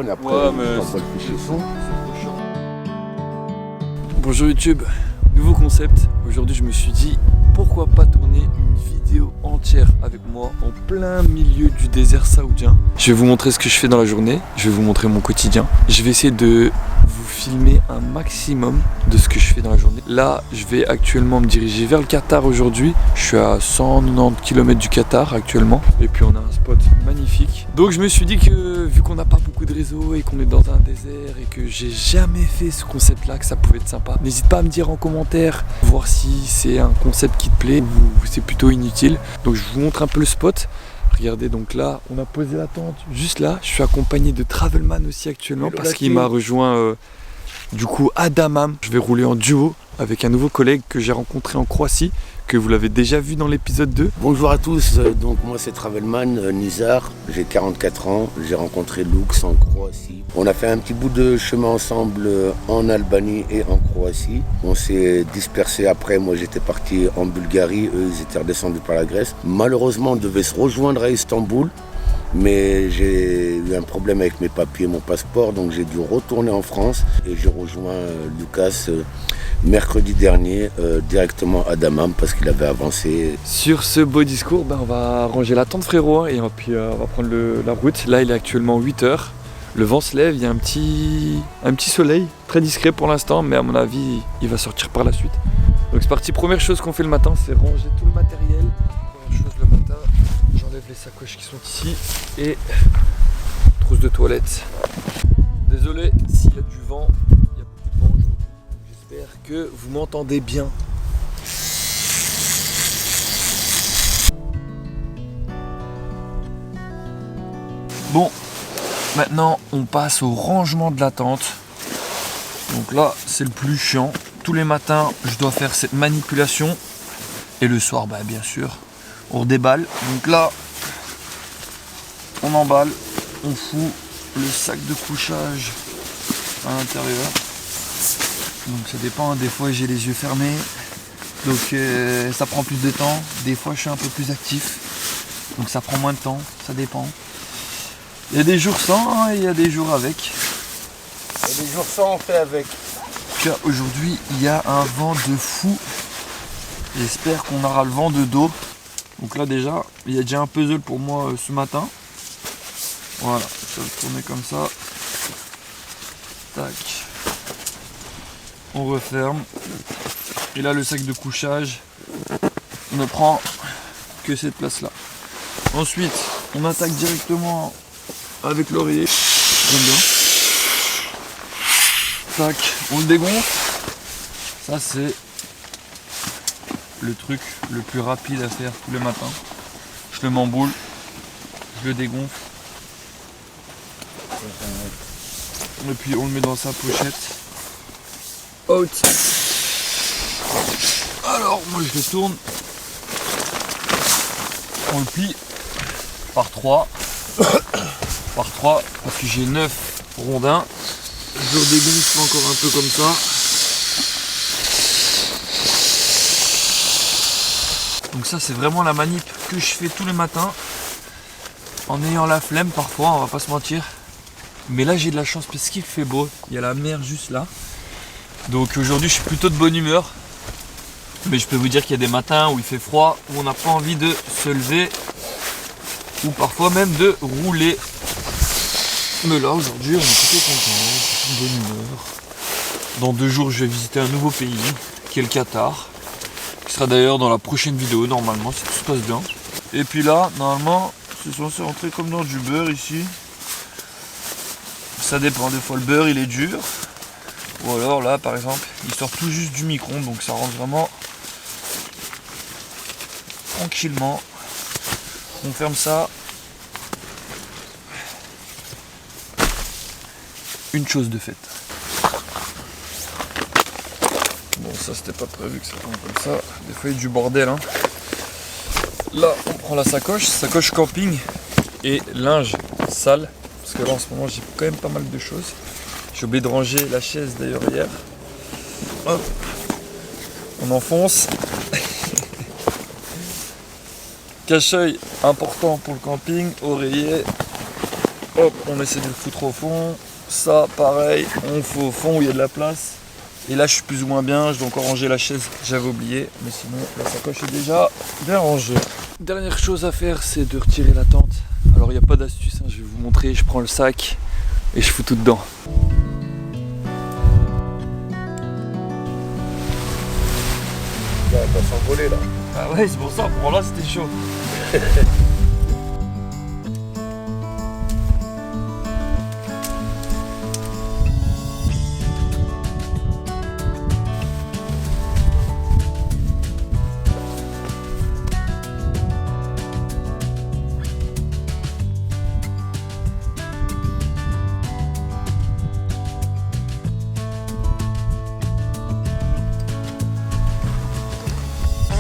Et après, Ouais, mais t'envoies le fichier son. Bonjour YouTube, nouveau concept. Aujourd'hui je me suis dit pourquoi pas tourner une vidéo entière avec moi en plein milieu du désert saoudien. Je vais vous montrer ce que je fais dans la journée, je vais vous montrer mon quotidien. Je vais essayer de vous filmer un maximum de ce que je fais dans la journée. Là je vais actuellement me diriger vers le Qatar aujourd'hui. Je suis à 190 km du Qatar actuellement. Et puis on a un spot magnifique. Donc je me suis dit que vu qu'on n'a pas beaucoup de réseau et qu'on est dans un désert et que j'ai jamais fait ce concept là, que ça pouvait être sympa. N'hésite pas à me dire en commentaire, voir si c'est un concept qui te plaît ou c'est plutôt inutile. Donc je vous montre un peu le spot. Regardez, donc là on a posé la tente juste là. Je suis accompagné de Travelman aussi actuellement parce qu'il m'a rejoint du coup à Dammam. Je vais rouler en duo avec un nouveau collègue que j'ai rencontré en Croatie, que vous l'avez déjà vu dans l'épisode 2. Bonjour à tous, donc moi c'est Travelman Nizar, j'ai 44 ans, j'ai rencontré Lux en Croatie. On a fait un petit bout de chemin ensemble en Albanie et en Croatie. On s'est dispersé après, moi j'étais parti en Bulgarie, eux ils étaient redescendus par la Grèce. Malheureusement on devait se rejoindre à Istanbul, mais j'ai eu un problème avec mes papiers, mon passeport, donc j'ai dû retourner en France et j'ai rejoint Lucas mercredi dernier directement à Dammam parce qu'il avait avancé. Sur ce beau discours, on va ranger la tente frérot et puis on va prendre la route. Là il est actuellement 8h, le vent se lève, il y a un petit soleil, très discret pour l'instant, mais à mon avis il va sortir par la suite. Donc c'est parti, première chose qu'on fait le matin, c'est ranger tout le matériel. Première chose le matin, j'enlève les sacoches qui sont ici et trousse de toilette. Désolé s'il y a du vent, il y a beaucoup de vent aujourd'hui. J'espère que vous m'entendez bien. Bon, maintenant on passe au rangement de la tente. Donc là c'est le plus chiant. Tous les matins je dois faire cette manipulation. Et le soir bien sûr on redéballe. Donc là on emballe, on fout le sac de couchage à l'intérieur. Donc ça dépend, des fois j'ai les yeux fermés, donc ça prend plus de temps, des fois je suis un peu plus actif, donc ça prend moins de temps, ça dépend. Il y a des jours sans et il y a des jours avec. Et les jours sans on fait avec. En tout cas aujourd'hui il y a un vent de fou, j'espère qu'on aura le vent de dos. Donc là déjà, il y a déjà un puzzle pour moi ce matin. Voilà, ça va tourner comme ça. Tac. On referme. Et là le sac de couchage ne prend que cette place là. Ensuite on attaque directement avec l'oreiller. J'aime bien. Tac, on le dégonfle. Ça c'est le truc le plus rapide à faire tous les matins. Je le m'emboule, je le dégonfle. Et puis on le met dans sa pochette. Out. Alors moi je le tourne. On le plie par 3. Par 3 parce que j'ai 9 rondins. Je le dégonfle encore un peu comme ça. Donc ça c'est vraiment la manip que je fais tous les matins. En ayant la flemme parfois, on va pas se mentir. Mais là j'ai de la chance parce qu'il fait beau. Il y a la mer juste là. Donc aujourd'hui je suis plutôt de bonne humeur. Mais je peux vous dire qu'il y a des matins où il fait froid, où on n'a pas envie de se lever. Ou parfois même de rouler. Mais là aujourd'hui on est plutôt content, de bonne humeur. Dans 2 jours je vais visiter un nouveau pays, qui est le Qatar. Qui sera d'ailleurs dans la prochaine vidéo normalement si tout se passe bien. Et puis là normalement c'est censé rentrer comme dans du beurre ici. Ça dépend, des fois le beurre il est dur. Ou alors là par exemple il sort tout juste du micro-ondes, donc ça rentre vraiment tranquillement. On ferme ça. Une chose de faite. Bon ça c'était pas prévu que ça tombe comme ça. Des fois il y a du bordel hein. Là on prend la sacoche camping et linge sale. Parce que là en ce moment j'ai quand même pas mal de choses. J'ai oublié de ranger la chaise d'ailleurs hier. Hop. On enfonce. Cache-œil important pour le camping, oreiller. Hop, on essaie de le foutre au fond. Ça, pareil, on fait au fond où il y a de la place. Et là, je suis plus ou moins bien. Je dois encore ranger la chaise, j'avais oublié. Mais sinon, la sacoche est déjà bien rangée. Dernière chose à faire, c'est de retirer la tente. Alors, il n'y a pas d'astuce, hein, je vais vous montrer. Je prends le sac et je fous tout dedans. Ça va pas s'envoler là. Ah ouais, c'est pour ça, pour là c'était chaud.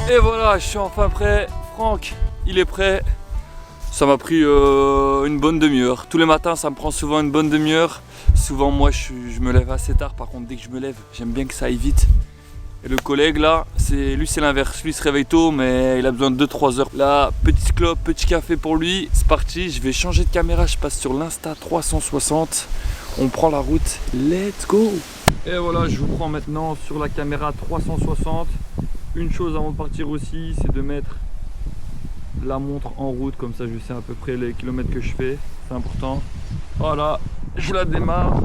Et voilà, je suis enfin prêt. Franck, il est prêt. Ça m'a pris une bonne demi-heure. Tous les matins, ça me prend souvent une bonne demi-heure. Souvent, moi, je me lève assez tard. Par contre, dès que je me lève, j'aime bien que ça aille vite. Et le collègue, là, lui, c'est l'inverse. Lui, il se réveille tôt, mais il a besoin de 2-3 heures. Là, petite clope, petit café pour lui. C'est parti. Je vais changer de caméra. Je passe sur l'Insta 360. On prend la route. Let's go! Et voilà, je vous prends maintenant sur la caméra 360. Une chose avant de partir aussi, c'est de mettre la montre en route, comme ça je sais à peu près les kilomètres que je fais, c'est important. Voilà, je la démarre,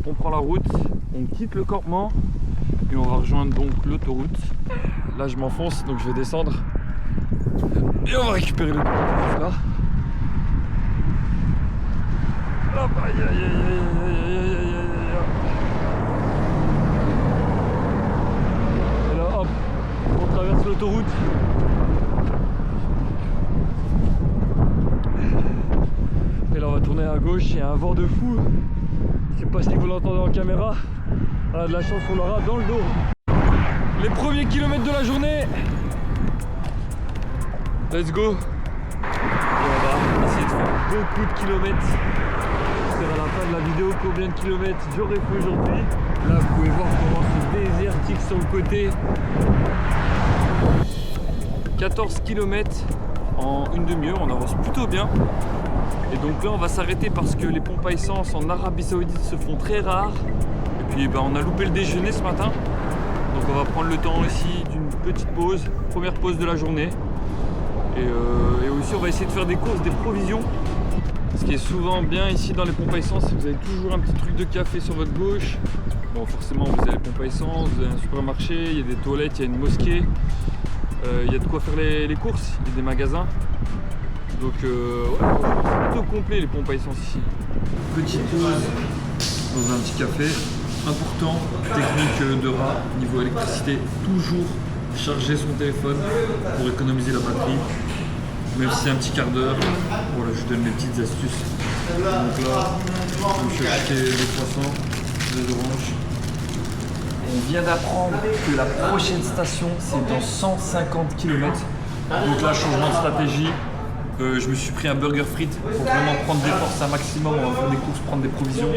on prend la route, on quitte le campement et on va rejoindre donc l'autoroute. Là je m'enfonce, donc je vais descendre et on va récupérer le là. Hop, aïe aïe aïe aïe aïe aïe aïe aïe aïe. Et là hop, on traverse l'autoroute. Et là on va tourner à gauche, il y a un vent de fou. Je sais pas si vous l'entendez en caméra. On a de la chance, on l'aura dans le dos. Les premiers kilomètres de la journée. Let's go. Et on va essayer de faire beaucoup de kilomètres. À la fin de la vidéo combien de kilomètres j'aurais fait aujourd'hui. Là vous pouvez voir comment c'est désertique sur le côté. 14 km en une demi-heure, on avance plutôt bien. Et donc là on va s'arrêter parce que les pompes à essence en Arabie Saoudite se font très rares. Et puis on a loupé le déjeuner ce matin. Donc on va prendre le temps ici d'une petite pause, première pause de la journée. Et aussi on va essayer de faire des courses, des provisions. Ce qui est souvent bien ici dans les pompes à essence, c'est que vous avez toujours un petit truc de café sur votre gauche. Bon forcément vous avez les pompes à essence, vous avez un supermarché, il y a des toilettes, il y a une mosquée. Il y a de quoi faire les courses, il y a des magasins. Donc ouais, c'est plutôt complet les pompes à essence ici. Petite pause dans un petit café. Important, technique de rat, niveau électricité, toujours charger son téléphone pour économiser la batterie. Même si c'est un petit quart d'heure, voilà, je vous donne mes petites astuces. Donc là, je vais acheter des croissants, des oranges. On vient d'apprendre que la prochaine station, c'est dans 150 km. Donc là, changement de stratégie. Je me suis pris un burger frites pour vraiment prendre des forces un maximum. On va faire des courses, prendre des provisions.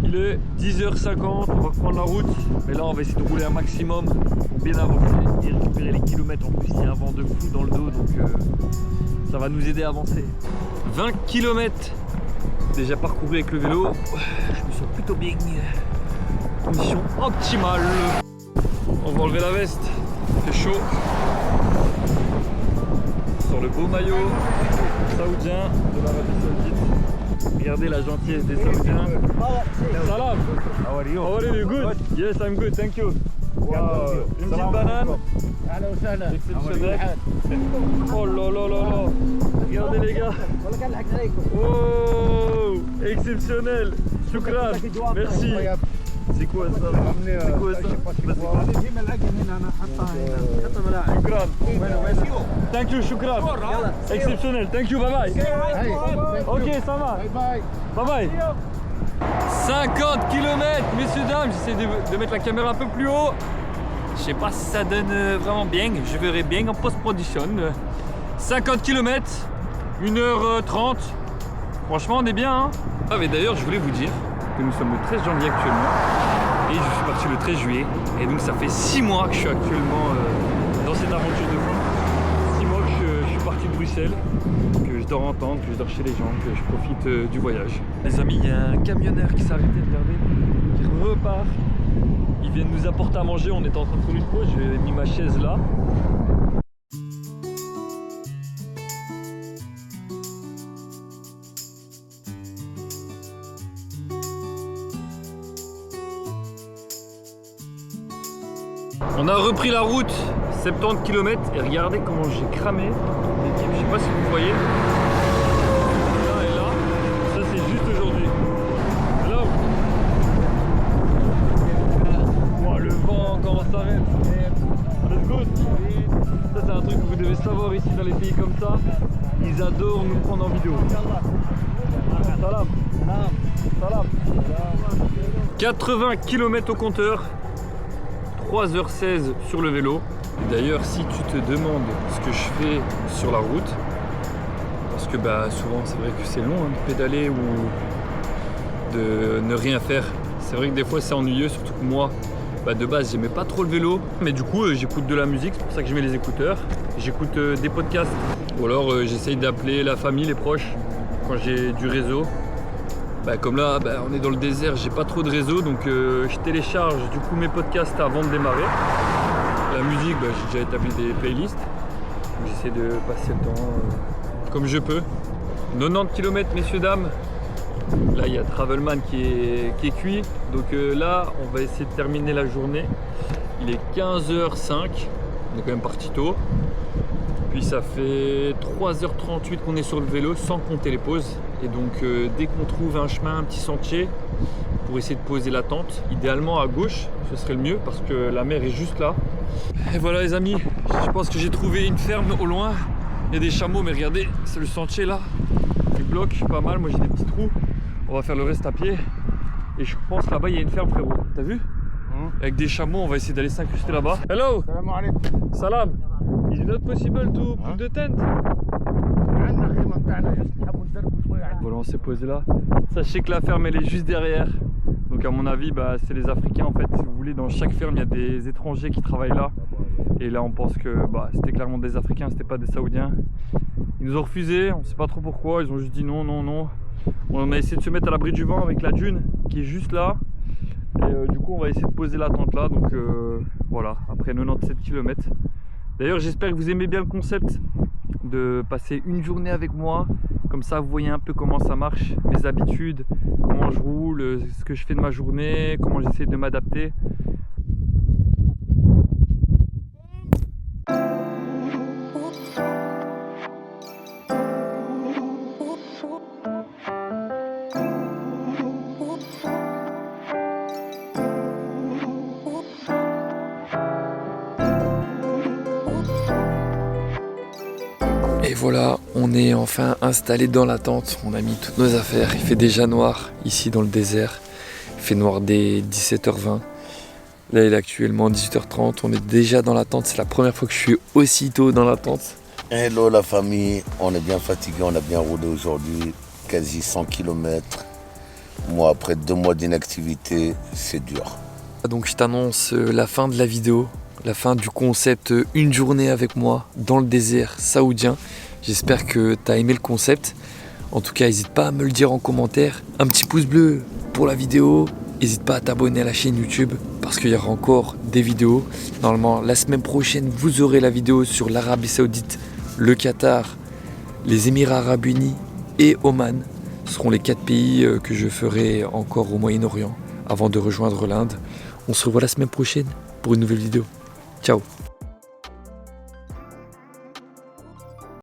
Il est 10h50, on va prendre la route. Mais là, on va essayer de rouler un maximum pour bien avancer et récupérer les kilomètres. En plus, il y a un vent de fou dans le dos, donc ça va nous aider à avancer. 20 km déjà parcouru avec le vélo. Je me sens plutôt bien. Condition optimale. On va enlever la veste, il fait chaud. Sur le beau maillot saoudien de l'Arabie Saoudite. Regardez la gentillesse des Saoudiens. Salam. How are you? How are you? Good? Yes, I'm good, thank you. Wow. Une petite banane. Exceptionnel. Oh là là là là. Regardez les gars. Oh, exceptionnel. Shukran. Merci. C'est quoi ça? C'est quoi ça? Shukran. Thank you, shukran. Exceptionnel. Thank you, bye bye. Ok, ça va. Bye bye. 50 km, messieurs, dames. J'essaie de mettre la caméra un peu plus haut. Je sais pas si ça donne vraiment bien. Je verrai bien en post-production. 50 km, 1h30. Franchement, on est bien. Hein. Ah, mais d'ailleurs, je voulais vous dire que nous sommes le 13 janvier actuellement et je suis parti le 13 juillet et donc ça fait 6 mois que je suis actuellement dans cette aventure de fou. 6 mois que je suis parti de Bruxelles, que j'étais dors en tente, que je dors chez les gens, que je profite du voyage. Les amis, il y a un camionneur qui s'est arrêté, regardez, qui repart. Il vient de nous apporter à manger, on était en train de prendre une pause, j'ai mis ma chaise là. On a repris la route, 70 km, et regardez comment j'ai cramé l'équipe, je sais pas si vous voyez. Là et là, ça c'est juste aujourd'hui. Là, wow, le vent comment ça s'arrête. Let's go. Ça c'est un truc que vous devez savoir ici dans les pays comme ça. Ils adorent nous prendre en vidéo. Salam. Salam. 80 km au compteur. 3h16 sur le vélo. D'ailleurs, si tu te demandes ce que je fais sur la route, parce que souvent c'est vrai que c'est long de pédaler ou de ne rien faire. C'est vrai que des fois c'est ennuyeux, surtout que moi de base j'aimais pas trop le vélo, mais du coup j'écoute de la musique, c'est pour ça que je mets les écouteurs. J'écoute des podcasts ou alors j'essaye d'appeler la famille, les proches quand j'ai du réseau. Comme là, on est dans le désert, j'ai pas trop de réseau, donc je télécharge du coup mes podcasts avant de démarrer. La musique, j'ai déjà établi des playlists. J'essaie de passer le temps comme je peux. 90 km, messieurs, dames. Là, il y a Travelman qui est cuit. Donc là, on va essayer de terminer la journée. Il est 15h05, on est quand même parti tôt. Puis ça fait 3h38 qu'on est sur le vélo sans compter les pauses. Et donc dès qu'on trouve un chemin, un petit sentier, pour essayer de poser la tente, idéalement à gauche, ce serait le mieux parce que la mer est juste là. Et voilà les amis, je pense que j'ai trouvé une ferme au loin. Il y a des chameaux, mais regardez, c'est le sentier là. Il bloque pas mal, moi j'ai des petits trous. On va faire le reste à pied. Et je pense là-bas il y a une ferme, frérot. T'as vu? Avec des chameaux, on va essayer d'aller s'incruster là-bas. Hello! Salam alaikum. Salam! Is it not possible to put the tent? Voilà, on s'est posé là. Sachez que la ferme elle est juste derrière. Donc à mon avis, c'est les Africains en fait. Si vous voulez, dans chaque ferme, il y a des étrangers qui travaillent là. Et là, on pense que c'était clairement des Africains, c'était pas des Saoudiens. Ils nous ont refusé, on sait pas trop pourquoi. Ils ont juste dit non, non, non. On a essayé de se mettre à l'abri du vent avec la dune qui est juste là. Et du coup, on va essayer de poser la tente là. Donc voilà, après 97 km. D'ailleurs, j'espère que vous aimez bien le concept de passer une journée avec moi. Comme ça, vous voyez un peu comment ça marche, mes habitudes, comment je roule, ce que je fais de ma journée, comment j'essaie de m'adapter. Et voilà, on est enfin installé dans la tente, on a mis toutes nos affaires, il fait déjà noir ici dans le désert, il fait noir dès 17h20, là il est actuellement 18h30, on est déjà dans la tente, c'est la première fois que je suis aussitôt dans la tente. Hello la famille, on est bien fatigué, on a bien roulé aujourd'hui, quasi 100 km. Moi après 2 mois d'inactivité, c'est dur. Donc je t'annonce la fin de la vidéo. La fin du concept une journée avec moi dans le désert saoudien. J'espère que tu as aimé le concept. En tout cas, n'hésite pas à me le dire en commentaire. Un petit pouce bleu pour la vidéo. N'hésite pas à t'abonner à la chaîne YouTube parce qu'il y aura encore des vidéos. Normalement, la semaine prochaine, vous aurez la vidéo sur l'Arabie Saoudite, le Qatar, les Émirats Arabes Unis et Oman. Ce seront les 4 pays que je ferai encore au Moyen-Orient avant de rejoindre l'Inde. On se revoit la semaine prochaine pour une nouvelle vidéo. Ciao.